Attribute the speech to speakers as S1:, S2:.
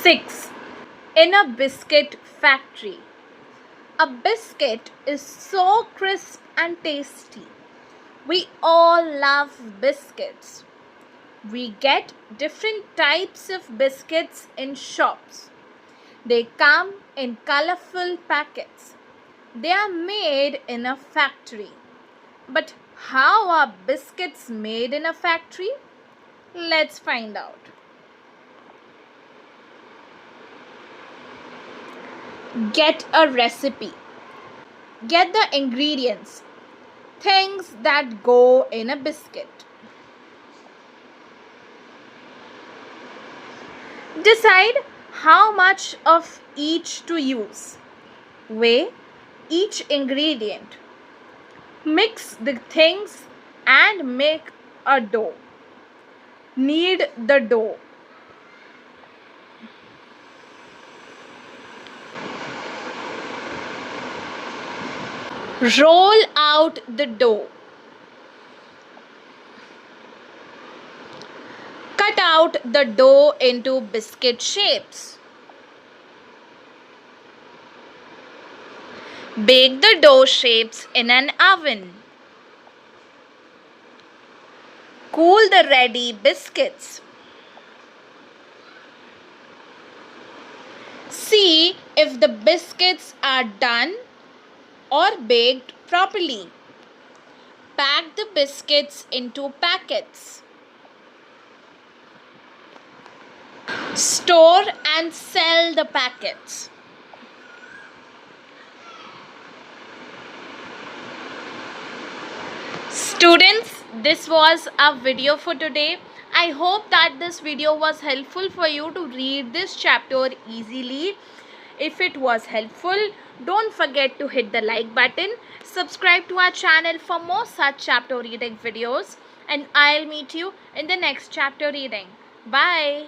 S1: 6. In a biscuit factory. A biscuit is so crisp and tasty. We all love biscuits. We get different types of biscuits in shops. They come in colorful packets. They are made in a factory. But how are biscuits made in a factory? Let's find out. Get a recipe. Get the ingredients, things that go in a biscuit. Decide how much of each to use. Weigh each ingredient. Mix the things and make a dough. Knead the dough. Roll out the dough. Cut out the dough into biscuit shapes. Bake the dough shapes in an oven. Cool the ready biscuits. See if the biscuits are done or baked properly. Pack the biscuits into packets. Store and sell the packets. Students, this was a video for today. I hope that this video was helpful for you to read this chapter easily. If it was helpful, don't forget to hit the like button. Subscribe to our channel for more such chapter reading videos. And I'll meet you in the next chapter reading. Bye.